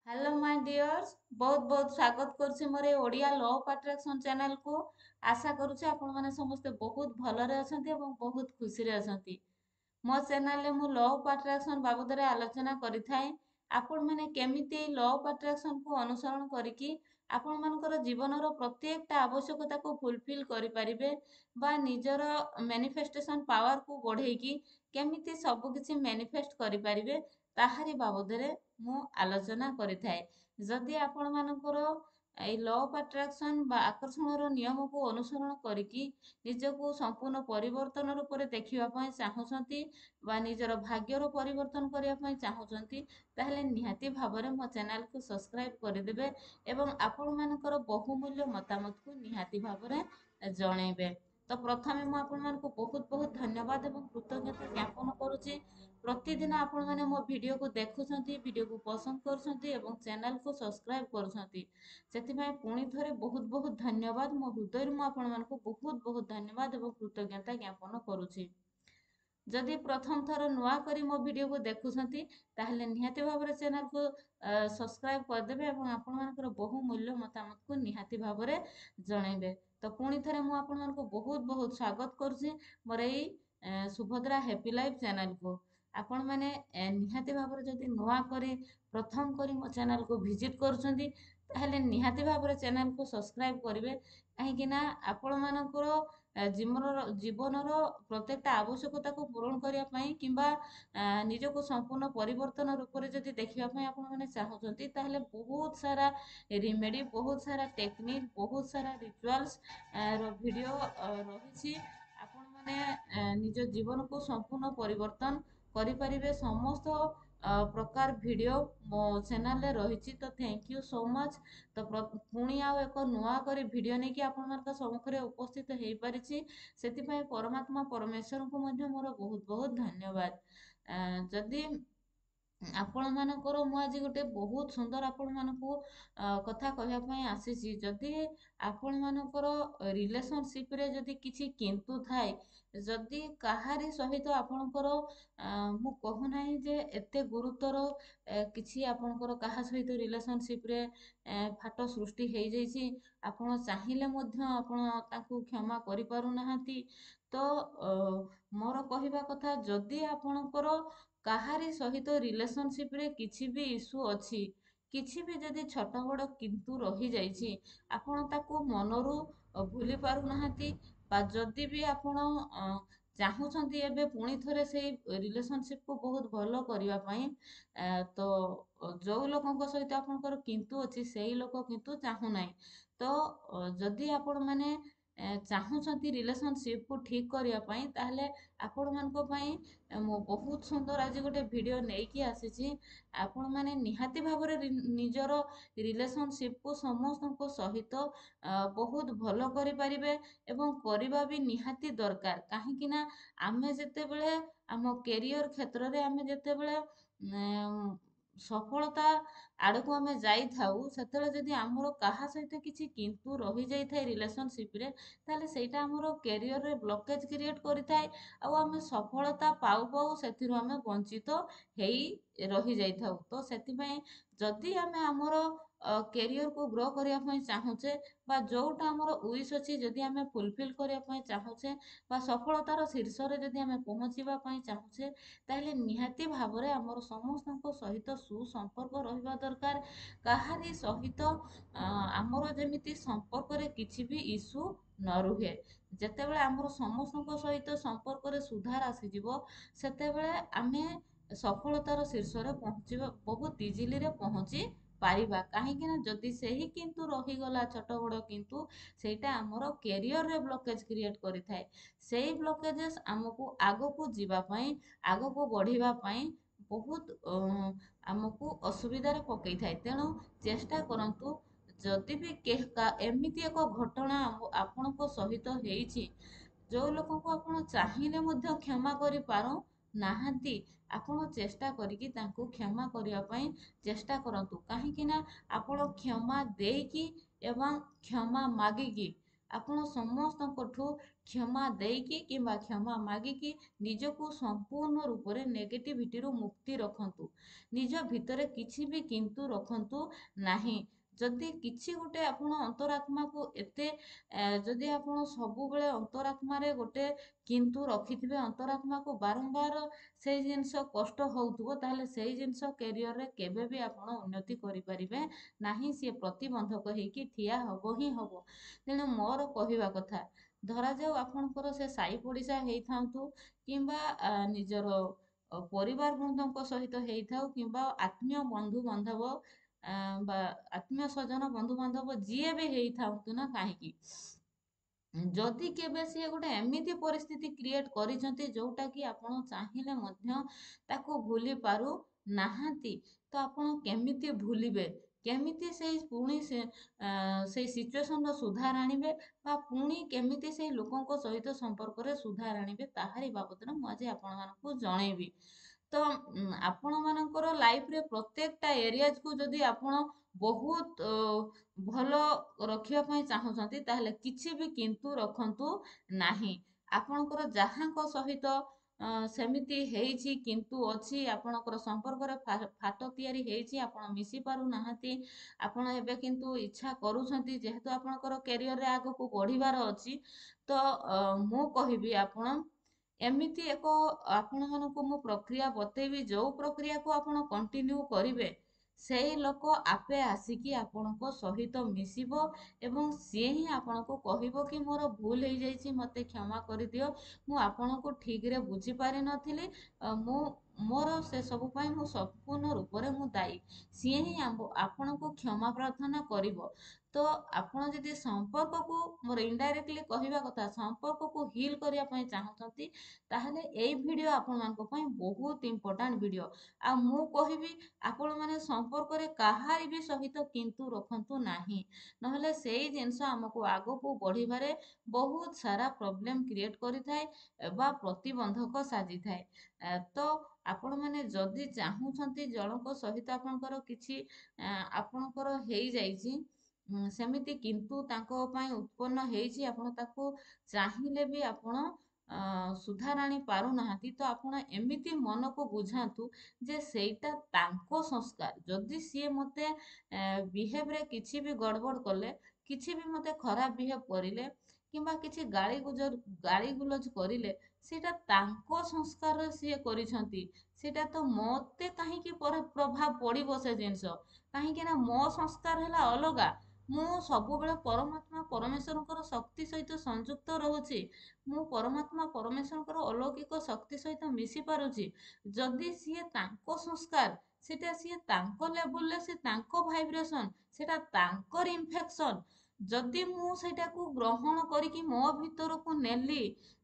Hello my dears, बहुत बहुत स्वागत करुच्ची मोर Odia law of attraction channel को। आशा करुच्ची आपण माने समस्त बहुत भलरे अछंती एवं बहुत खुशी रे अछंती। मो चैनल रे मु लॉ ऑफ अट्रैक्शन बाबद रे आलोचना करिथाए। आपण माने केमिति लॉ ऑफ अट्रैक्शन को अनुसरण करिकि आपण मानकर जीवनर प्रत्येकटा आवश्यकता को फुलफिल करि परिबे बा निजर मैनिफेस्टेशन पावर को बढ़ेकी केमिति सब किछि मैनिफेस्ट करि परिबे ताहारी बाबदरे ମୁଁ ଆଲୋଚନା କରିଥାଏ। ଯଦି ଆପଣମାନଙ୍କର ଏଇ ଲ ଅଫ୍ ଆଟ୍ରାକ୍ସନ୍ ବା ଆକର୍ଷଣର ନିୟମକୁ ଅନୁସରଣ କରିକି ନିଜକୁ ସମ୍ପୂର୍ଣ୍ଣ ପରିବର୍ତ୍ତନ ରୂପରେ ଦେଖିବା ପାଇଁ ଚାହୁଁଛନ୍ତି ବା ନିଜର ଭାଗ୍ୟର ପରିବର୍ତ୍ତନ କରିବା ପାଇଁ ଚାହୁଁଛନ୍ତି, ତାହେଲେ ନିହାତି ଭାବରେ ମୋ ଚ୍ୟାନେଲକୁ ସବସ୍କ୍ରାଇବ୍ କରିଦେବେ ଏବଂ ଆପଣମାନଙ୍କର ବହୁମୂଲ୍ୟ ମତାମତକୁ ନିହାତି ଭାବରେ ଜଣେଇବେ। ତ ପ୍ରଥମେ ମୁଁ ଆପଣମାନଙ୍କୁ ବହୁତ ବହୁତ ଧନ୍ୟବାଦ ଏବଂ କୃତଜ୍ଞତା ଜ୍ଞାପନ କରୁଛି। ପ୍ରତିଦିନ ଆପଣମାନେ ମୋ ଭିଡ଼ିଓକୁ ଦେଖୁଛନ୍ତି, ଭିଡ଼ିଓକୁ ପସନ୍ଦ କରୁଛନ୍ତି ଏବଂ ଚ୍ୟାନେଲକୁ ସବସ୍କ୍ରାଇବ୍ କରୁଛନ୍ତି। ସେଥିପାଇଁ ପୁଣି ଥରେ ବହୁତ ବହୁତ ଧନ୍ୟବାଦ। ମୋ ହୃଦୟରୁ ମୁଁ ଆପଣମାନଙ୍କୁ ବହୁତ ବହୁତ ଧନ୍ୟବାଦ ଏବଂ କୃତଜ୍ଞତା ଜ୍ଞାପନ କରୁଛି। ଯଦି ପ୍ରଥମ ଥର ନୂଆ କରି ମୋ ଭିଡ଼ିଓକୁ ଦେଖୁଛନ୍ତି, ତାହେଲେ ନିହାତି ଭାବରେ ଚ୍ୟାନେଲକୁ ସବସ୍କ୍ରାଇବ୍ କରିଦେବେ ଏବଂ ଆପଣମାନଙ୍କର ବହୁମୂଲ୍ୟ ମତାମତକୁ ନିହାତି ଭାବରେ ଜଣେଇବେ। ତ ପୁଣି ଥରେ ମୁଁ ଆପଣମାନଙ୍କୁ ବହୁତ ବହୁତ ସ୍ୱାଗତ କରୁଛି ମୋର ଏଇ ସୁଭଦ୍ରା ହ୍ୟାପି ଲାଇଫ୍ ଚ୍ୟାନେଲକୁ। ଆପଣମାନେ ନିହାତି ଭାବରେ ଯଦି ନୂଆ କରି ପ୍ରଥମ କରି ମୋ ଚ୍ୟାନେଲକୁ ଭିଜିଟ୍ କରୁଛନ୍ତି, ତାହେଲେ ନିହାତି ଭାବରେ ଚ୍ୟାନେଲକୁ ସବସ୍କ୍ରାଇବ୍ କରିବେ। କାହିଁକି ନା ଆପଣମାନଙ୍କର ଜୀବନର ପ୍ରତ୍ୟେକଟା ଆବଶ୍ୟକତାକୁ ପୂରଣ କରିବା ପାଇଁ କିମ୍ବା ନିଜକୁ ସମ୍ପୂର୍ଣ୍ଣ ପରିବର୍ତ୍ତନ ରୂପରେ ଯଦି ଦେଖିବା ପାଇଁ ଆପଣମାନେ ଚାହୁଁଛନ୍ତି, ତାହେଲେ ବହୁତ ସାରା ରିମେଡି, ବହୁତ ସାରା ଟେକ୍ନିକ୍, ବହୁତ ସାରା ରିଚୁଆଲ୍ସ ର ଭିଡ଼ିଓ ରହିଛି। ଆପଣମାନେ ନିଜ ଜୀବନକୁ ସମ୍ପୂର୍ଣ୍ଣ ପରିବର୍ତ୍ତନ କରିପାରିବେ। ସମସ୍ତ ପ୍ରକାର ଭିଡ଼ିଓ ମୋ ଚ୍ୟାନେଲରେ ରହିଛି। ତ ଥ୍ୟାଙ୍କ ୟୁ ସୋ ମଚ୍। ତ ପୁଣି ଆଉ ଏକ ନୂଆ କରି ଭିଡ଼ିଓ ନେଇକି ଆପଣମାନଙ୍କ ସମ୍ମୁଖରେ ଉପସ୍ଥିତ ହେଇପାରିଛି। ସେଥିପାଇଁ ପରମାତ୍ମା ପରମେଶ୍ୱରଙ୍କୁ ମଧ୍ୟ ମୋର ବହୁତ ବହୁତ ଧନ୍ୟବାଦ। ଯଦି ଆପଣମାନଙ୍କର ମୁଁ ଆଜି ଗୋଟେ ବହୁତ ସୁନ୍ଦର ଆପଣମାନଙ୍କୁ କଥା କହିବା ପାଇଁ ଆସିଛି। ଯଦି ଆପଣମାନଙ୍କର ରିଲେସନସିପ୍ରେ ଯଦି କିଛି କିନ୍ତୁ ଥାଏ, ଯଦି କାହାରି ସହିତ ଆପଣଙ୍କର ମୁଁ କହୁନାହିଁ ଯେ ଏତେ ଗୁରୁତର କିଛି ଆପଣଙ୍କର କାହା ସହିତ ରିଲେସନସିପ୍ରେ ଫାଟ ସୃଷ୍ଟି ହେଇଯାଇଛି, ଆପଣ ଚାହିଁଲେ ମଧ୍ୟ ଆପଣ ତାଙ୍କୁ କ୍ଷମା କରିପାରୁନାହାନ୍ତି, ତ ମୋର କହିବା କଥା, ଯଦି ଆପଣଙ୍କର କାହାରି ସହିତ ରିଲେସନସିପ୍ରେ କିଛି ବି ଇସ୍ୟୁ ଅଛି, କିଛି ବି ଯଦି ଛୋଟ ବଡ଼ କିନ୍ତୁ ରହିଯାଇଛି, ଆପଣ ତାକୁ ମନରୁ ଭୁଲି ପାରୁନାହାନ୍ତି ବା ଯଦି ବି ଆପଣ ଚାହୁଁଛନ୍ତି ଏବେ ପୁଣି ଥରେ ସେଇ ରିଲେସନସିପ୍କୁ ବହୁତ ଭଲ କରିବା ପାଇଁ, ତ ଯୋଉ ଲୋକଙ୍କ ସହିତ ଆପଣଙ୍କର କିନ୍ତୁ ଅଛି ସେଇ ଲୋକ କିନ୍ତୁ ଚାହୁଁନାହିଁ। ତ ଯଦି ଆପଣମାନେ ଚାହୁଁଛନ୍ତି ରିଲେସନସିପ୍କୁ ଠିକ୍ କରିବା ପାଇଁ, ତାହେଲେ ଆପଣମାନଙ୍କ ପାଇଁ ମୁଁ ବହୁତ ସୁନ୍ଦର ଆଜି ଗୋଟେ ଭିଡ଼ିଓ ନେଇକି ଆସିଛି। ଆପଣମାନେ ନିହାତି ଭାବରେ ନିଜର ରିଲେସନସିପ୍କୁ ସମସ୍ତଙ୍କ ସହିତ ବହୁତ ଭଲ କରିପାରିବେ ଏବଂ କରିବା ବି ନିହାତି ଦରକାର। କାହିଁକି ନା ଆମେ ଯେତେବେଳେ ଆମ କେରିୟର କ୍ଷେତ୍ରରେ ଆମେ ଯେତେବେଳେ ସଫଳତା ଆଡ଼କୁ ଆମେ ଯାଇଥାଉ, ସେତେବେଳେ ଯଦି ଆମର କାହା ସହିତ କିଛି କିନ୍ତୁ ରହିଯାଇଥାଏ ରିଲେସନସିପ୍ରେ, ତାହେଲେ ସେଇଟା ଆମର କ୍ୟାରିୟରରେ ବ୍ଲକେଜ୍ କ୍ରିଏଟ୍ କରିଥାଏ ଆଉ ଆମେ ସଫଳତା ପାଉ ପାଉ ସେଥିରୁ ଆମେ ବଞ୍ଚିତ ହେଇ ରହିଯାଇଥାଉ। ତ ସେଥିପାଇଁ ଯଦି ଆମେ ଆମର କ୍ୟାରିୟରକୁ ଗ୍ରୋ କରିବା ପାଇଁ ଚାହୁଁଛେ ବା ଯେଉଁଟା ଆମର ୱିଶ୍ ଅଛି ଯଦି ଆମେ ଫୁଲଫିଲ୍ କରିବା ପାଇଁ ଚାହୁଁଛେ ବା ସଫଳତାର ଶୀର୍ଷରେ ଯଦି ଆମେ ପହଞ୍ଚିବା ପାଇଁ ଚାହୁଁଛେ, ତାହେଲେ ନିହାତି ଭାବରେ ଆମର ସମସ୍ତଙ୍କ ସହିତ ସୁସମ୍ପର୍କ ରହିବା ଦରକାର। କାହାରି ସହିତ ଆମର ଯେମିତି ସମ୍ପର୍କରେ କିଛି ବି ଇସ୍ୟୁ ନ ରୁହେ। ଯେତେବେଳେ ଆମର ସମସ୍ତଙ୍କ ସହିତ ସମ୍ପର୍କରେ ସୁଧାର ଆସିଯିବ, ସେତେବେଳେ ଆମେ ସଫଳତାର ଶୀର୍ଷରେ ପହଞ୍ଚିବା ବହୁତ ଇଜିଲିରେ ପହଞ୍ଚି ପାରିବା। କାହିଁକି ନା ଯଦି ସେହି କିନ୍ତୁ ରହିଗଲା ଛୋଟ ବଡ଼ କିନ୍ତୁ, ସେଇଟା ଆମର କ୍ୟାରିୟରରେ ବ୍ଲକେଜ୍ କ୍ରିଏଟ୍ କରିଥାଏ। ସେଇ ବ୍ଲକେଜେସ୍ ଆମକୁ ଆଗକୁ ଯିବା ପାଇଁ, ଆଗକୁ ବଢ଼ିବା ପାଇଁ ବହୁତ ଆମକୁ ଅସୁବିଧାରେ ପକେଇଥାଏ। ତେଣୁ ଚେଷ୍ଟା କରନ୍ତୁ, ଯଦି ବି ଏମିତି ଏକ ଘଟଣା ଆପଣଙ୍କ ସହିତ ହେଇଛି, ଯେଉଁ ଲୋକଙ୍କୁ ଆପଣ ଚାହିଁଲେ ମଧ୍ୟ କ୍ଷମା କରିପାରୁ ନାହାନ୍ତି, ଆପଣ ଚେଷ୍ଟା କରିକି ତାଙ୍କୁ କ୍ଷମା କରିବା ପାଇଁ ଚେଷ୍ଟା କରନ୍ତୁ। କାହିଁକି ନା ଆପଣ କ୍ଷମା ଦେଇକି ଏବଂ କ୍ଷମା ମାଗିକି ଆପଣ ସମସ୍ତଙ୍କଠୁ କ୍ଷମା ଦେଇକି କିମ୍ବା କ୍ଷମା ମାଗିକି ନିଜକୁ ସମ୍ପୂର୍ଣ୍ଣ ରୂପରେ ନେଗେଟିଭିଟିରୁ ମୁକ୍ତି ରଖନ୍ତୁ। ନିଜ ଭିତରେ କିଛି ବି କିନ୍ତୁ ରଖନ୍ତୁ ନାହିଁ। ଯଦି କିଛି ଗୋଟେ ଆପଣ ଅନ୍ତରାତ୍ମାକୁ ଏତେ ଯଦି ଆପଣ ସବୁବେଳେ ଅନ୍ତରାତ୍ମାରେ ଗୋଟେ କିନ୍ତୁ ରଖିଥିବେ, ଅନ୍ତରାତ୍ମାକୁ ବାରମ୍ବାର ସେଇ ଜିନିଷ କଷ୍ଟ ହଉଥିବ, ତାହେଲେ ସେଇ ଜିନିଷ କ୍ୟାରିୟରରେ କେବେ ବି ଆପଣ ଉନ୍ନତି କରିପାରିବେ ନାହିଁ। ସିଏ ପ୍ରତିବନ୍ଧକ ହେଇକି ଠିଆ ହବ ହିଁ ହବ। ତେଣୁ ମୋର କହିବା କଥା, ଧରାଯାଉ ଆପଣଙ୍କର ସେ ସାଇ ପଡ଼ିଶା ହେଇଥାନ୍ତୁ କିମ୍ବା ନିଜର ପରିବାର ବୃନ୍ଦଙ୍କ ସହିତ ହେଇଥାଉ କିମ୍ବା ଆତ୍ମୀୟ ବନ୍ଧୁ ବାନ୍ଧବ ବା ଆତ୍ମୀୟ ସ୍ୱଜନ ବନ୍ଧୁବାନ୍ଧବ ଯିଏ ବି ହେଇଥାନ୍ତୁ ନା କାହିଁକି, ଯଦି କେବେ ସିଏ ଗୋଟେ ଏମିତି ପରିସ୍ଥିତି କ୍ରିଏଟ୍ କରିଛନ୍ତି ଯୋଉଟା କି ଆପଣ ଚାହିଁଲେ ମଧ୍ୟ ତାକୁ ଭୁଲି ପାରୁ ନାହାନ୍ତି, ତ ଆପଣ କେମିତି ଭୁଲିବେ? କେମିତି ସେଇ ପୁଣି ସେଇ ସିଚୁଏସନର ସୁଧାର ଆଣିବେ ବା ପୁଣି କେମିତି ସେଇ ଲୋକଙ୍କ ସହିତ ସମ୍ପର୍କରେ ସୁଧାର ଆଣିବେ, ତାହାରି ବାବଦରେ ମୁଁ ଆଜି ଆପଣମାନଙ୍କୁ ଜଣେଇବି। ତ ଆପଣମାନଙ୍କର ଲାଇଫରେ ପ୍ରତ୍ୟେକଟା ଏରିଆଜକୁ ଯଦି ଆପଣ ବହୁତ ଭଲ ରଖିବା ପାଇଁ ଚାହୁଁଛନ୍ତି, ତାହେଲେ କିଛି ବି କିନ୍ତୁ ରଖନ୍ତୁ ନାହିଁ। ଆପଣଙ୍କର ଯାହାଙ୍କ ସହିତ ସେମିତି ହେଇଛି କିନ୍ତୁ ଅଛି, ଆପଣଙ୍କର ସମ୍ପର୍କରେ ଫାଟ ତିଆରି ହେଇଛି, ଆପଣ ମିଶି ପାରୁନାହାନ୍ତି, ଆପଣ ଏବେ କିନ୍ତୁ ଇଚ୍ଛା କରୁଛନ୍ତି ଯେହେତୁ ଆପଣଙ୍କର କ୍ୟାରିୟରରେ ଆଗକୁ ବଢ଼ିବାର ଅଛି, ତ ମୁଁ କହିବି ଆପଣ ଏମିତି ଏକ ଆପଣମାନଙ୍କୁ ମୁଁ ପ୍ରକ୍ରିୟା ବତେଇବି, ଯୋଉ ପ୍ରକ୍ରିୟାକୁ ଆପଣ କଣ୍ଟିନ୍ୟୁ କରିବେ ସେଇ ଲୋକ ଆପେ ଆସିକି ଆପଣଙ୍କ ସହିତ ମିଶିବ ଏବଂ ସିଏ ହିଁ ଆପଣଙ୍କୁ କହିବ କି ମୋର ଭୁଲ ହେଇଯାଇଛି, ମୋତେ କ୍ଷମା କରିଦିଅ, ମୁଁ ଆପଣଙ୍କୁ ଠିକରେ ବୁଝିପାରିନଥିଲି, ମୁଁ ମୋର ସେ ସବୁ ପାଇଁ ମୁଁ ସମ୍ପୂର୍ଣ୍ଣ ରୂପରେ ମୁଁ ଦାୟୀ। ସିଏ ହିଁ ଆପଣଙ୍କୁ କ୍ଷମା ପ୍ରାର୍ଥନା କରିବ। ତ ଆପଣ ଯଦି ସମ୍ପର୍କକୁ, ମୋର ଇନଡାଇରେକ୍ଟଲି କହିବା କଥା, ସମ୍ପର୍କକୁ ହିଲ୍ କରିବା ପାଇଁ ଚାହୁଁଛନ୍ତି, ତାହେଲେ ଏଇ ଭିଡ଼ିଓ ଆପଣମାନଙ୍କ ପାଇଁ ବହୁତ ଇମ୍ପୋର୍ଟାଣ୍ଟ ଭିଡ଼ିଓ। ଆଉ ମୁଁ କହିବି ଆପଣମାନେ ସମ୍ପର୍କରେ କାହାରି ବି ସହିତ କିନ୍ତୁ ରଖନ୍ତୁ ନାହିଁ, ନହେଲେ ସେଇ ଜିନିଷ ଆମକୁ ଆଗକୁ ବଢ଼ିବାରେ ବହୁତ ସାରା ପ୍ରୋବ୍ଲେମ କ୍ରିଏଟ୍ କରିଥାଏ ବା ପ୍ରତିବନ୍ଧକ ସାଜିଥାଏ। ତ ଆପଣମାନେ ଯଦି ଚାହୁଁଛନ୍ତି ଜଣଙ୍କ ସହିତ ଆପଣଙ୍କର କିଛି ଆପଣଙ୍କର ହେଇଯାଇଛି, ସେମିତି କିନ୍ତୁ ତାଙ୍କ ପାଇଁ ଉତ୍ପନ୍ନ ହେଇଛି, ଆପଣ ତାକୁ ଚାହିଁଲେ ବି ଆପଣ ସୁଧାର ଆଣି ପାରୁନାହାନ୍ତି, ତ ଆପଣ ଏମିତି ମନକୁ ବୁଝାନ୍ତୁ ଯେ ସେଇଟା ତାଙ୍କ ସଂସ୍କାର। ଯଦି ସିଏ ମୋତେ ବିହେଭରେ କିଛି ବି ଗଡ଼ବଡ଼ କଲେ, କିଛି ବି ମୋତେ ଖରାପ ବିହେଭ କରିଲେ କିମ୍ବା କିଛି ଗାଳି ଗୁଲଜ କରିଲେ, ସେଇଟା ତାଙ୍କ ସଂସ୍କାରରେ ସିଏ କରିଛନ୍ତି, ସେଇଟା ତ ମୋତେ କାହିଁକି ପ୍ରଭାବ ପଡ଼ିବ ସେ ଜିନିଷ? କାହିଁକି ନା ମୋ ସଂସ୍କାର ହେଲା ଅଲଗା। ମୁଁ ସବୁବେଳେ ପରମାତ୍ମା ପରମେଶ୍ୱରଙ୍କର ଶକ୍ତି ସହିତ ସଂଯୁକ୍ତ ରହୁଛି, ମୁଁ ପରମାତ୍ମା ପରମେଶ୍ୱରଙ୍କର ଅଲୌକିକ ଶକ୍ତି ସହିତ ମିଶି ପାରୁଛି। ଯଦି ସିଏ ତାଙ୍କ ସଂସ୍କାର, ସେଟା ସିଏ ତାଙ୍କ ଲେବୁଲରେ, ସେ ତାଙ୍କ ଭାଇବ୍ରେସନ, ସେଟା ତାଙ୍କର ଇନଫେକ୍ସନ, ଯଦି ମୁଁ ସେଇଟାକୁ ଗ୍ରହଣ କରିକି ମୋ ଭିତରକୁ ନେଲି,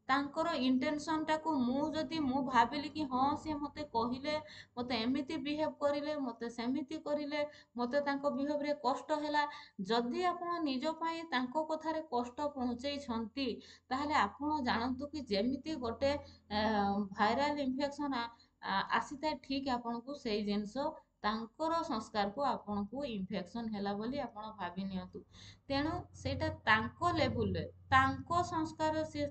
ତାଙ୍କର ଇଣ୍ଟେନସନଟାକୁ ମୁଁ ଭାବିଲି କି ହଁ ସିଏ ମୋତେ କହିଲେ, ମୋତେ ଏମିତି ବିହେଭ କରିଲେ, ମୋତେ ସେମିତି କରିଲେ, ମୋତେ ତାଙ୍କ ବିହେଭରେ କଷ୍ଟ ହେଲା, ଯଦି ଆପଣ ନିଜ ପାଇଁ ତାଙ୍କ କଥାରେ କଷ୍ଟ ପହଞ୍ଚେଇଛନ୍ତି, ତାହେଲେ ଆପଣ ଜାଣନ୍ତୁ କି ଯେମିତି ଗୋଟେ ଭାଇରାଲ ଇନଫେକ୍ସନ ଆସିଥାଏ, ଠିକ ଆପଣଙ୍କୁ ସେଇ ଜିନିଷ ତାଙ୍କର ସଂସ୍କାରକୁ ଆପଣଙ୍କୁ ଇନଫେକ୍ସନ ହେଲା ବୋଲି ଆପଣ ଭାବି ନିଅନ୍ତୁ। ତେଣୁ ସେଇଟା ତାଙ୍କ ଲେବୁଲରେ, ତାଙ୍କ ସଂସ୍କାର ସେ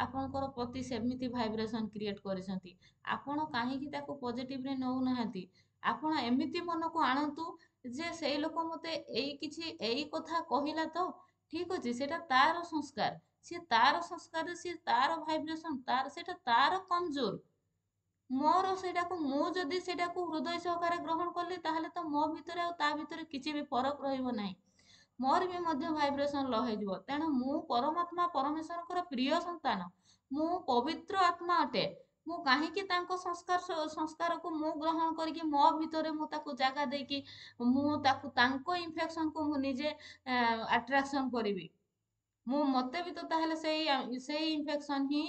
ଆପଣଙ୍କର ପ୍ରତି ସେମିତି ଭାଇବ୍ରେସନ କ୍ରିଏଟ କରିଛନ୍ତି, ଆପଣ କାହିଁକି ତାକୁ ପଜିଟିଭରେ ନେଉନାହାନ୍ତି? ଆପଣ ଏମିତି ମନକୁ ଆଣନ୍ତୁ ଯେ ସେଇ ଲୋକ ମୋତେ ଏଇ କଥା କହିଲା ତ ଠିକ ଅଛି, ସେଟା ତାର ସଂସ୍କାର, ସିଏ ତାର ସଂସ୍କାରରେ, ସିଏ ତାର ଭାଇବ୍ରେସନ, ତାର ସେଇଟା ତାର କମଜୋର। ମୋର ସେଇଟାକୁ, ମୁଁ ଯଦି ସେଇଟାକୁ ହୃଦୟ ସହକାରେ ଗ୍ରହଣ କଲି, ତାହେଲେ ତ ମୋ ଭିତରେ ଆଉ ତା ଭିତରେ କିଛି ବି ଫରକ ରହିବ ନାହିଁ, ମୋର ବି ମଧ୍ୟ ଭାଇବ୍ରେସନ ଲ ହେଇଯିବ। ତେଣୁ ମୁଁ ପରମାତ୍ମା ପରମେଶ୍ୱରଙ୍କର ପ୍ରିୟ ସନ୍ତାନ, ମୁଁ ପବିତ୍ର ଆତ୍ମା ଅଟେ। ମୁଁ କାହିଁକି ତାଙ୍କ ସଂସ୍କାରକୁ ମୁଁ ଗ୍ରହଣ କରିକି ମୋ ଭିତରେ ମୁଁ ତାକୁ ଜାଗା ଦେଇକି ମୁଁ ତାକୁ ତାଙ୍କ ଇନଫେକ୍ସନକୁ ମୁଁ ନିଜେ ଆଟ୍ରାକ୍ସନ କରିବି? ମୋତେ ବି ତ ତାହେଲେ ସେଇ ଇନଫେକ୍ସନ ହିଁ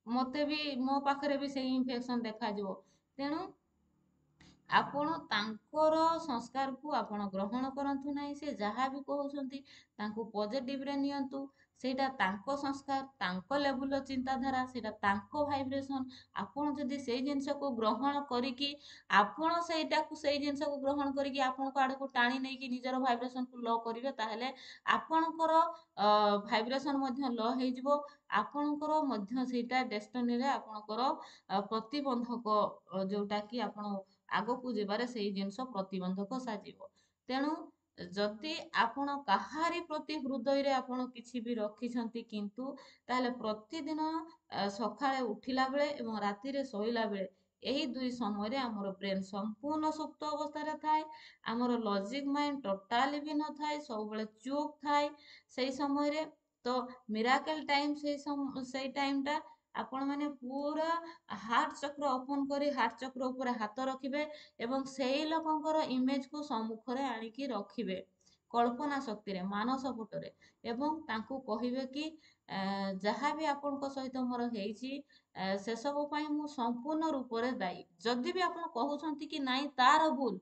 ମୋତେ ବି, ମୋ ପାଖରେ ବି ସେଇ ଇନଫେକ୍ସନ ଦେଖାଯିବ। ତେଣୁ ଆପଣ ତାଙ୍କର ସଂସ୍କାରକୁ ଆପଣ ଗ୍ରହଣ କରନ୍ତୁ ନାହିଁ। ସେ ଯାହା ବି କହୁଛନ୍ତି ତାଙ୍କୁ ପଜିଟିଭରେ ନିଅନ୍ତୁ। ସେଇଟା ତାଙ୍କ ସଂସ୍କାର, ତାଙ୍କ ଲେବୁଲର ଚିନ୍ତାଧାରା, ସେଇଟା ତାଙ୍କ ଭାଇବ୍ରେସନ୍। ଆପଣ ଯଦି ସେଇ ଜିନିଷକୁ ଗ୍ରହଣ କରିକି ସେଇ ଜିନିଷକୁ ଗ୍ରହଣ କରିକି ଆପଣଙ୍କ ଆଡ଼କୁ ଟାଣି ନେଇକି ନିଜର ଭାଇବ୍ରେସନ୍କୁ ଲ କରିବେ, ତାହେଲେ ଆପଣଙ୍କର ଭାଇବ୍ରେସନ୍ ମଧ୍ୟ ଲ ହେଇଯିବ। ଆପଣଙ୍କର ମଧ୍ୟ ସେଇଟା ଡେଷ୍ଟନିରେ ଆପଣଙ୍କର ପ୍ରତିବନ୍ଧକ, ଯୋଉଟାକି ଆପଣ ଆଗକୁ ଯିବାରେ ସେଇ ଜିନିଷ ପ୍ରତିବନ୍ଧକ ସାଜିବ। ତେଣୁ ଯଦି ଆପଣ କାହାରି ପ୍ରତି ହୃଦୟରେ ଆପଣ କିଛି ବି ରଖିଛନ୍ତି, କିନ୍ତୁ ତାହେଲେ ପ୍ରତିଦିନ ସକାଳେ ଉଠିଲା ବେଳେ ଏବଂ ରାତିରେ ଶୋଇଲା ବେଳେ ଏହି ଦୁଇ ସମୟରେ ଆମର ବ୍ରେନ୍ ସମ୍ପୂର୍ଣ୍ଣ ସୁପ୍ତ ଅବସ୍ଥାରେ ଥାଏ। ଆମର ଲଜିକ୍ ମାଇଣ୍ଡ ଟୋଟାଲି ବି ନଥାଏ, ସବୁବେଳେ ଚୁପ୍ ଥାଏ ସେଇ ସମୟରେ। ତ ମିରାକଲ ଟାଇମ୍ ସେଇ ଟାଇମ୍ଟା ଆପଣମାନେ ପୁରା ହାର୍ଟ ଚକ୍ର ଓପନ କରି ହାର୍ଟ ଚକ୍ର ଉପରେ ହାତ ରଖିବେ ଏବଂ ସେଇ ଲୋକଙ୍କର ଇମେଜକୁ ସମ୍ମୁଖରେ ଆଣିକି ରଖିବେ କଳ୍ପନା ଶକ୍ତିରେ, ମାନସ ପୁଟରେ, ଏବଂ ତାଙ୍କୁ କହିବେ କି ଯାହା ବି ଆପଣଙ୍କ ସହିତ ମୋର ହେଇଛି ସେସବୁ ପାଇଁ ମୁଁ ସମ୍ପୂର୍ଣ୍ଣ ରୂପରେ ଦାୟୀ। ଯଦି ବି ଆପଣ କହୁଛନ୍ତି କି ନାଇଁ ତାର ଭୁଲ,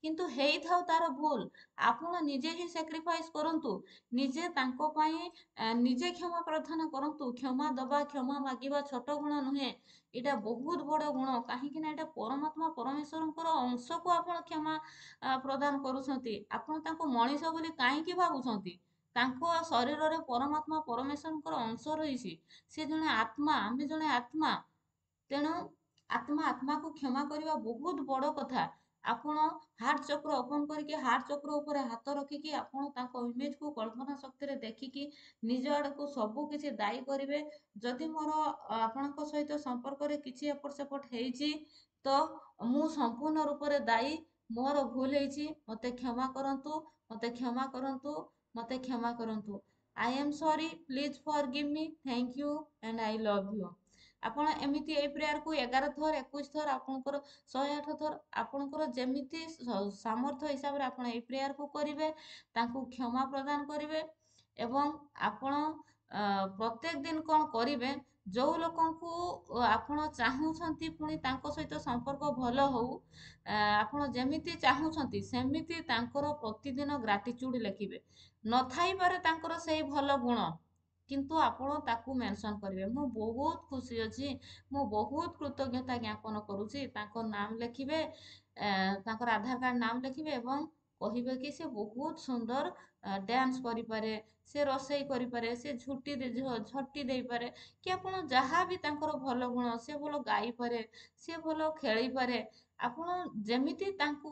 କିନ୍ତୁ ହେଇଥାଉ ତାର ଭୁଲ, ଆପଣ ନିଜେ ହିଁ ସାକ୍ରିଫାଇସ୍ କରନ୍ତୁ। ନିଜେ ତାଙ୍କ ପାଇଁ ନିଜେ କ୍ଷମା ପ୍ରାର୍ଥନା କରନ୍ତୁ। କ୍ଷମା ଦବା, କ୍ଷମା ମାଗିବା ଛୋଟ ଗୁଣ ନୁହେଁ, ଏଇଟା ବହୁତ ବଡ଼ ଗୁଣ। କାହିଁକି ନା ଏଇଟା ପରମାତ୍ମା ପରମେଶ୍ୱରଙ୍କର ଅଂଶକୁ ଆପଣ କ୍ଷମା ପ୍ରଦାନ କରୁଛନ୍ତି। ଆପଣ ତାଙ୍କୁ ମଣିଷ ବୋଲି କାହିଁକି ଭାବୁଛନ୍ତି? ତାଙ୍କ ଶରୀରରେ ପରମାତ୍ମା ପରମେଶ୍ୱରଙ୍କର ଅଂଶ ରହିଛି। ସେ ଜଣେ ଆତ୍ମା, ଆମେ ଜଣେ ଆତ୍ମା। ତେଣୁ ଆତ୍ମାକୁ କ୍ଷମା କରିବା ବହୁତ ବଡ଼ କଥା। ଆପଣ ହାର୍ଟ ଚକ୍ର ଓପନ କରିକି ହାର୍ଟ ଚକ୍ର ଉପରେ ହାତ ରଖିକି ଆପଣ ତାଙ୍କ ଇମେଜକୁ କଳ୍ପନା ଶକ୍ତିରେ ଦେଖିକି ନିଜ ଆଡ଼କୁ ସବୁ କିଛି ଦାୟୀ କରିବେ। ଯଦି ମୋର ଆପଣଙ୍କ ସହିତ ସମ୍ପର୍କରେ କିଛି ଏପଟ ସେପଟ ହେଇଛି, ତ ମୁଁ ସମ୍ପୂର୍ଣ୍ଣ ରୂପରେ ଦାୟୀ। ମୋର ଭୁଲ ହେଇଛି, ମୋତେ କ୍ଷମା କରନ୍ତୁ, ମୋତେ କ୍ଷମା କରନ୍ତୁ, ମୋତେ କ୍ଷମା କରନ୍ତୁ। I am sorry, please forgive me, thank you and I love you. ଆପଣ ଏମିତି ଏଇ ପ୍ରେୟାରକୁ 11 ଥର, 21 ଥର, ଆପଣଙ୍କର 108 ଥର, ଆପଣଙ୍କର ଯେମିତି ସାମର୍ଥ୍ୟ ହିସାବରେ ଆପଣ ଏଇ ପ୍ରେୟାରକୁ କରିବେ, ତାଙ୍କୁ କ୍ଷମା ପ୍ରଦାନ କରିବେ। ଏବଂ ଆପଣ ପ୍ରତ୍ୟେକ ଦିନ କ'ଣ କରିବେ, ଯୋଉ ଲୋକଙ୍କୁ ଆପଣ ଚାହୁଁଛନ୍ତି ପୁଣି ତାଙ୍କ ସହିତ ସମ୍ପର୍କ ଭଲ ହଉ, ଆପଣ ଯେମିତି ଚାହୁଁଛନ୍ତି ସେମିତି ତାଙ୍କର ପ୍ରତିଦିନ ଗ୍ରାଟିଚ୍ୟୁଡ୍ ଲେଖିବେ। ନଥାଇପାରେ ତାଙ୍କର ସେଇ ଭଲ ଗୁଣ, କିନ୍ତୁ ଆପଣ ତାକୁ ମେନସନ୍ କରିବେ। ମୁଁ ବହୁତ ଖୁସି ଅଛି, ମୁଁ ବହୁତ କୃତଜ୍ଞତା ଜ୍ଞାପନ କରୁଛି। ତାଙ୍କ ନାମ ଲେଖିବେ, ତାଙ୍କର ଆଧାର କାର୍ଡ଼ ନାମ ଲେଖିବେ ଏବଂ କହିବେ କି ସେ ବହୁତ ସୁନ୍ଦର ଡ୍ୟାନ୍ସ କରିପାରେ, ସେ ରୋଷେଇ କରିପାରେ, ସେ ଝୋଟି ଦେଇପାରେ, କି ଆପଣ ଯାହା ବି ତାଙ୍କର ଭଲ ଗୁଣ, ସେ ଭଲ ଗାଇପାରେ, ସେ ଭଲ ଖେଳିପାରେ। ଆପଣ ଯେମିତି ତାଙ୍କୁ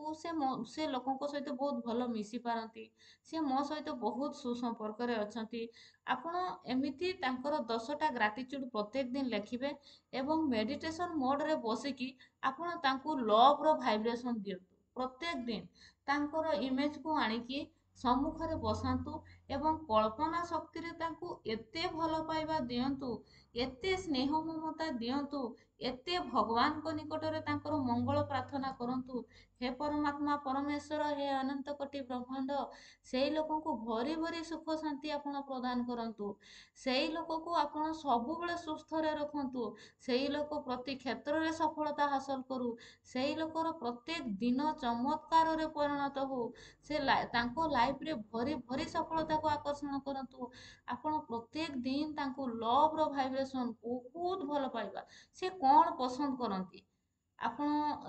ସେ ଲୋକଙ୍କ ସହିତ ବହୁତ ଭଲ ମିଶି ପାରନ୍ତି, ସେ ମୋ ସହିତ ବହୁତ ସୁସମ୍ପର୍କରେ ଅଛନ୍ତି। ଆପଣ ଏମିତି ତାଙ୍କର 10ଟା ଗ୍ରାଟିଚ୍ୟୁଡ୍ ପ୍ରତ୍ୟେକ ଦିନ ଲେଖିବେ ଏବଂ ମେଡିଟେସନ ମୋଡରେ ବସିକି ଆପଣ ତାଙ୍କୁ ଲଭର ଭାଇବ୍ରେସନ ଦିଅନ୍ତୁ। ପ୍ରତ୍ୟେକ ଦିନ ତାଙ୍କର ଇମେଜକୁ ଆଣିକି ସମ୍ମୁଖରେ ବସାନ୍ତୁ ଏବଂ କଳ୍ପନା ଶକ୍ତିରେ ତାଙ୍କୁ ଏତେ ଭଲ ପାଇବା ଦିଅନ୍ତୁ, ଏତେ ସ୍ନେହ ମମତା ଦିଅନ୍ତୁ, ଏତେ ଭଗବାନଙ୍କ ନିକଟରେ ତାଙ୍କର ମଙ୍ଗଳ ପ୍ରାର୍ଥନା କରନ୍ତୁ। ହେ ପରମାତ୍ମା ପରମେଶ୍ୱର, ହେ ଅନନ୍ତ କୋଟି ବ୍ରହ୍ମାଣ୍ଡ, ସେଇ ଲୋକଙ୍କୁ ଭରି ଭରି ସୁଖ ଶାନ୍ତି ଆପଣ ପ୍ରଦାନ କରନ୍ତୁ। ସେଇ ଲୋକକୁ ଆପଣ ସବୁବେଳେ ସୁସ୍ଥରେ ରଖନ୍ତୁ। ସେଇ ଲୋକ ପ୍ରତି କ୍ଷେତ୍ରରେ ସଫଳତା ହାସଲ କରୁ। ସେଇ ଲୋକର ପ୍ରତ୍ୟେକ ଦିନ ଚମତ୍କାରରେ ପରିଣତ ହଉ। ସେ ତାଙ୍କ ଲାଇଫରେ ଭରି ଭରି ସଫଳତାକୁ ଆକର୍ଷଣ କରନ୍ତୁ। ଆପଣ ପ୍ରତ୍ୟେକ ଦିନ ତାଙ୍କୁ ଲଭର ଭାଇବ୍ରେସନ, ବହୁତ ଭଲ ପାଇବା, ସେ କ'ଣ ପସନ୍ଦ କରନ୍ତି, ଆପଣ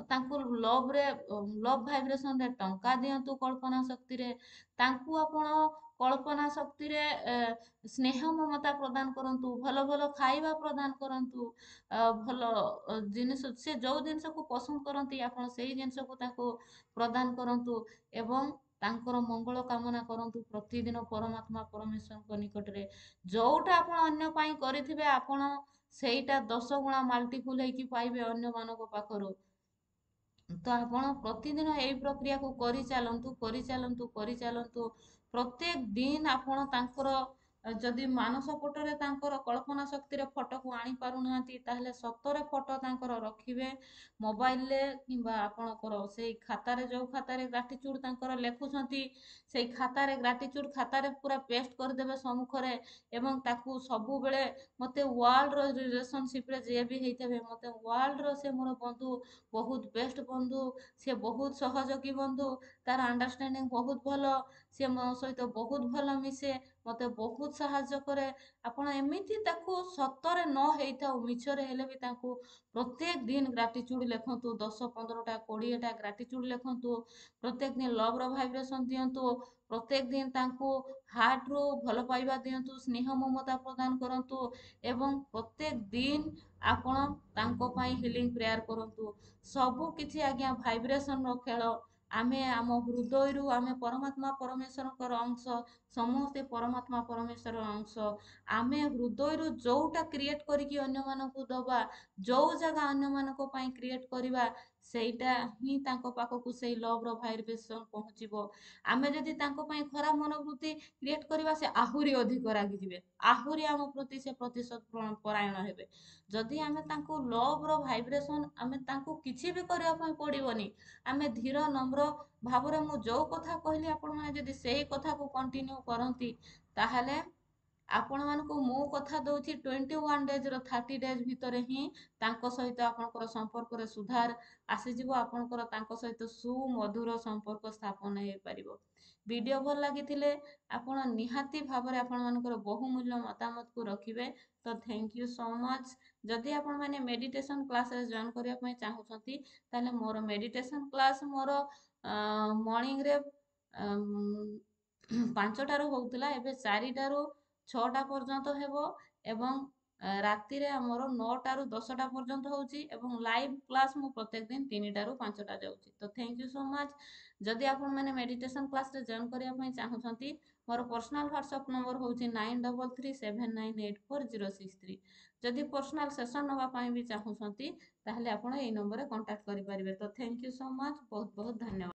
ତାଙ୍କୁ ଲଭ୍ ଭାଇବ୍ରେସନରେ ଟଙ୍କା ଦିଅନ୍ତୁ। କଳ୍ପନା ଶକ୍ତିରେ ତାଙ୍କୁ ଆପଣ କଳ୍ପନା ଶକ୍ତିରେ ସ୍ନେହ ମମତା ପ୍ରଦାନ କରନ୍ତୁ, ଭଲ ଭଲ ଖାଇବା ପ୍ରଦାନ କରନ୍ତୁ, ଭଲ ଜିନିଷ, ସେ ଯୋଉ ଜିନିଷକୁ ପସନ୍ଦ କରନ୍ତି ଆପଣ ସେଇ ଜିନିଷକୁ ତାଙ୍କୁ ପ୍ରଦାନ କରନ୍ତୁ ଏବଂ ତାଙ୍କର ମଙ୍ଗଳ କାମନା କରନ୍ତୁ ପ୍ରତିଦିନ ପରମାତ୍ମା ପରମେଶ୍ୱରଙ୍କ ନିକଟରେ। ଯୋଉଟା ଆପଣ ଅନ୍ୟ ପାଇଁ କରିଥିବେ, ଆପଣ ସେଇଟା 10 ଗୁଣା ମାଲ୍ଟିପୁଲ ହେଇକି ପାଇବେ ଅନ୍ୟମାନଙ୍କ ପାଖରୁ। ତ ଆପଣ ପ୍ରତିଦିନ ଏଇ ପ୍ରକ୍ରିୟାକୁ କରିଚାଲନ୍ତୁ, କରିଚାଲନ୍ତୁ, କରିଚାଲନ୍ତୁ। ପ୍ରତ୍ୟେକ ଦିନ ଆପଣ ତାଙ୍କର ଯଦି ମାନସ ପଟରେ ତାଙ୍କର କଳ୍ପନା ଶକ୍ତିରେ ଫଟୋକୁ ଆଣି ପାରୁନାହାନ୍ତି, ତାହେଲେ ସତରେ ଫଟୋ ତାଙ୍କର ରଖିବେ ମୋବାଇଲରେ, କିମ୍ବା ଆପଣଙ୍କର ସେଇ ଖାତାରେ, ଯୋଉ ଖାତାରେ ଗ୍ରାଟିଚ୍ୟୁଡ୍ ତାଙ୍କର ଲେଖୁଛନ୍ତି, ସେଇ ଖାତାରେ ଗ୍ରାଟିଚ୍ୟୁଡ୍ ଖାତାରେ ପୁରା ପେଷ୍ଟ କରିଦେବେ ସମ୍ମୁଖରେ ଏବଂ ତାକୁ ସବୁବେଳେ, ମୋତେ ୱାର୍ଲଡର ରିଲେସନସିପରେ ଯିଏ ବି ହେଇଥିବେ, ମୋତେ ୱାର୍ଲଡର ସେ ମୋର ବନ୍ଧୁ, ବହୁତ ବେଷ୍ଟ ବନ୍ଧୁ, ସେ ବହୁତ ସହଯୋଗୀ ବନ୍ଧୁ, ତାର ଅଣ୍ଡରଷ୍ଟାଣ୍ଡିଂ ବହୁତ ଭଲ, ସେ ମୋ ସହିତ ବହୁତ ଭଲ ମିଶେ, ମୋତେ ବହୁତ ସାହାଯ୍ୟ କରେ। ଆପଣ ଏମିତି ତାକୁ ସତରେ ନ ହେଇଥାଉ ମିଛରେ ହେଲେ ବି ତାଙ୍କୁ ପ୍ରତ୍ୟେକ ଦିନ ଗ୍ରାଟିଚ୍ୟୁଡ଼ ଲେଖନ୍ତୁ, 10 15ଟା 20ଟା ଗ୍ରାଟିଚ୍ୟୁଡ଼ ଲେଖନ୍ତୁ। ପ୍ରତ୍ୟେକ ଦିନ ଲଭ୍ର ଭାଇବ୍ରେସନ୍ ଦିଅନ୍ତୁ। ପ୍ରତ୍ୟେକ ଦିନ ତାଙ୍କୁ ହାର୍ଟରୁ ଭଲ ପାଇବା ଦିଅନ୍ତୁ, ସ୍ନେହ ମମତା ପ୍ରଦାନ କରନ୍ତୁ ଏବଂ ପ୍ରତ୍ୟେକ ଦିନ ଆପଣ ତାଙ୍କ ପାଇଁ ହିଲିଂ ପ୍ରେୟାର କରନ୍ତୁ। ସବୁ କିଛି ଆଜ୍ଞା ଭାଇବ୍ରେସନର ଖେଳ। ଆମେ ଆମ ହୃଦୟରୁ ଆମେ ପରମାତ୍ମା ପରମେଶ୍ୱରଙ୍କର ଅଂଶ, ସମସ୍ତେ ପରମାତ୍ମା ପରମେଶ୍ୱରର ଅଂଶ। ଆମେ ହୃଦୟରୁ ଯୋଉଟା କ୍ରିଏଟ୍ କରିକି ଅନ୍ୟମାନଙ୍କୁ ଦବା, ଯୋଉ ଜାଗା ଅନ୍ୟମାନଙ୍କ ପାଇଁ କ୍ରିଏଟ୍ କରିବା, ସେଇଟା ହିଁ ତାଙ୍କ ପାଖକୁ ସେଇ ଲଭ୍ର ଭାଇବ୍ରେସନ୍ ପହଞ୍ଚିବ। ଆମେ ଯଦି ତାଙ୍କ ପାଇଁ ଖରାପ ମନୋବୃତ୍ତି କ୍ରିଏଟ୍ କରିବା, ସେ ଆହୁରି ଅଧିକ ରାଗିଯିବେ, ଆହୁରି ଆମ ପ୍ରତି ସେ ପ୍ରତିଶୋଧ ପରାୟଣ ହେବେ। ଯଦି ଆମେ ତାଙ୍କୁ ଲଭ୍ର ଭାଇବ୍ରେସନ୍, ଆମେ ତାଙ୍କୁ କିଛି ବି କରିବା ପାଇଁ ପଡ଼ିବନି। ଆମେ ଧୀର ନମ୍ର ଭାବରେ ମୁଁ ଯୋଉ କଥା କହିଲି ଆପଣମାନେ ଯଦି ସେଇ କଥାକୁ କଣ୍ଟିନ୍ୟୁ କରନ୍ତି, ତାହେଲେ ଆପଣମାନଙ୍କୁ ମୁଁ କଥା ଦଉଛି 21 ଡେଜ୍ର 30 ଡେଜ୍ ଭିତରେ ହିଁ ତାଙ୍କ ସହିତ ଆପଣଙ୍କର ସମ୍ପର୍କରେ ସୁଧାର ଆସିଯିବ। ଆପଣଙ୍କର ତାଙ୍କ ସହିତ ସୁମଧୁର ସମ୍ପର୍କ ସ୍ଥାପନ ହେଇପାରିବ। ଭିଡ଼ିଓ ଭଲ ଲାଗିଥିଲେ ଆପଣ ନିହାତି ଭାବରେ ଆପଣମାନଙ୍କର ବହୁମୂଲ୍ୟ ମତାମତକୁ ରଖିବେ। ତ ଥ୍ୟାଙ୍କ ୟୁ ସୋ ମଚ୍। ଯଦି ଆପଣମାନେ ମେଡ଼ିଟେସନ୍ କ୍ଲାସ୍ରେ ଜଏନ୍ କରିବା ପାଇଁ ଚାହୁଁଛନ୍ତି, ତାହେଲେ ମୋର ମେଡ଼ିଟେସନ୍ କ୍ଲାସ୍ ମୋର ମର୍ଣ୍ଣିଂରେ 5ଟାରୁ ହେଉଥିଲା, ଏବେ 4ଟାରୁ 6ଟା ପର୍ଯ୍ୟନ୍ତ ହେବ ଏବଂ ରାତିରେ ଆମର 9ଟାରୁ 10ଟା ପର୍ଯ୍ୟନ୍ତ ହେଉଛି ଏବଂ ଲାଇଭ୍ କ୍ଲାସ୍ ମୁଁ ପ୍ରତ୍ୟେକ ଦିନ 3ଟାରୁ 5ଟା ଯାଉଛି। ତ ଥ୍ୟାଙ୍କ ୟୁ ସୋ ମଚ୍। ଯଦି ଆପଣମାନେ ମେଡ଼ିଟେସନ୍ କ୍ଲାସ୍ରେ ଜଏନ୍ କରିବା ପାଇଁ ଚାହୁଁଛନ୍ତି, ମୋର ପର୍ସନାଲ୍ ହ୍ୱାଟ୍ସଆପ୍ ନମ୍ବର ହେଉଛି 9337984063। ଯଦି ପର୍ସନାଲ୍ ସେସନ୍ ନେବା ପାଇଁ ବି ଚାହୁଁଛନ୍ତି, ତାହେଲେ ଆପଣ ଏଇ ନମ୍ବରରେ କଣ୍ଟାକ୍ଟ କରିପାରିବେ। ତ ଥ୍ୟାଙ୍କ ୟୁ ସୋ ମଚ୍, ବହୁତ ବହୁତ ଧନ୍ୟବାଦ।